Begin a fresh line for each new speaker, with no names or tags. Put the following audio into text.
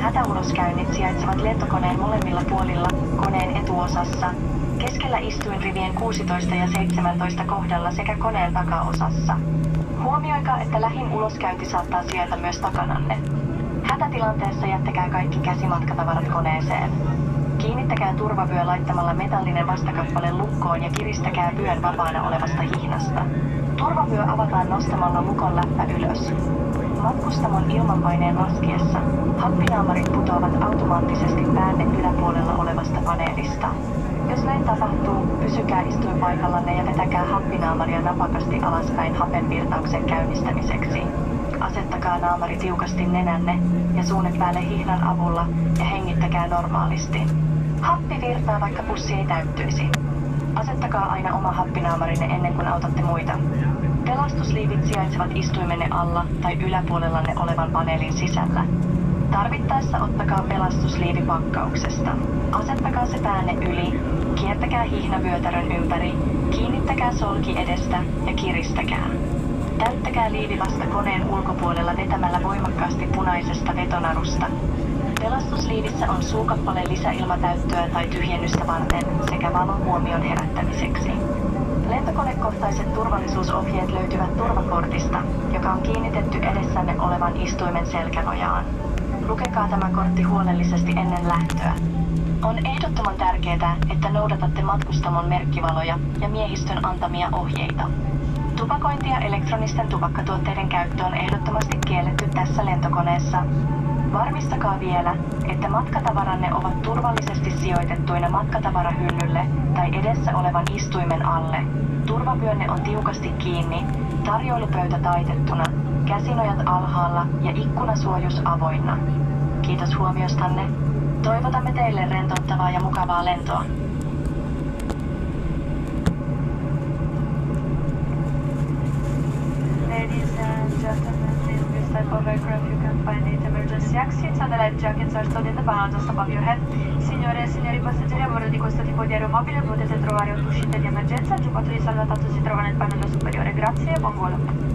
hätäuloskäynnit sijaitsevat lentokoneen molemmilla puolilla koneen etuosassa, keskellä istuinrivien 16 ja 17 kohdalla sekä koneen takaosassa. Huomioikaa, että lähin uloskäynti saattaa sijaita myös takananne. Hätätilanteessa jättäkää kaikki käsimatkatavarat koneeseen. Kiinnittäkää turvavyö laittamalla metallinen vastakappale lukkoon ja kiristäkää vyön vapaana olevasta hihnasta. Turvavyö avataan nostamalla lukon läppä ylös. Matkustamon ilmanpaineen laskiessa happinaamarit putoavat automaattisesti päänne yläpuolella olevasta paneelista. Jos näin tapahtuu, pysykää istuinpaikallanne ja vetäkää happinaamaria napakasti alaspäin hapenvirtauksen käynnistämiseksi. Asettakaa naamari tiukasti nenänne ja suunet päälle hihnan avulla ja hengittäkää normaalisti. Happi virtaa, vaikka pussi ei täyttyisi. Asettakaa aina oma happinaamarinne ennen kuin autatte muita. Pelastusliivit sijaitsevat istuimenne alla tai yläpuolellanne olevan paneelin sisällä. Tarvittaessa ottakaa pelastusliivi pakkauksesta. Asettakaa se päänne yli, kiertäkää hihnavyötärön ympäri, kiinnittäkää solki edestä ja kiristäkää. Täyttäkää liivi vasta koneen ulkopuolella vetämällä voimakkaasti punaisesta vetonarusta. Pelastusliivissä on suukappale lisäilmatäyttöä tai tyhjennystä varten sekä valon huomion herättämiseksi. Lentokonekohtaiset turvallisuusohjeet löytyvät turvakortista, joka on kiinnitetty edessänne olevan istuimen selkänojaan. Lukekaa tämä kortti huolellisesti ennen lähtöä. On ehdottoman tärkeää, että noudatatte matkustamon merkkivaloja ja miehistön antamia ohjeita. Tupakointi ja elektronisten tupakkatuotteiden käyttö on ehdottomasti kielletty tässä lentokoneessa. Varmistakaa vielä, että matkatavaranne ovat turvallisesti sijoitettuina matkatavarahyllylle tai edessä olevan istuimen alle. Turvavyönne on tiukasti kiinni, tarjoilupöytä taitettuna, käsinojat alhaalla ja ikkunasuojus avoinna. Kiitos huomiostanne. Toivotamme teille rentouttavaa ja mukavaa lentoa.
Ladies and gentlemen, in this type of aircraft you can find 8 emergency exits and the life jackets are stored in the panel just above your head. Signore e signori passeggeri, a bordo di questo tipo di aeromobile potete trovare 8 uscite di emergenza, il giubbotto di salvataggio si trova nel pannello superiore. Grazie e buon volo.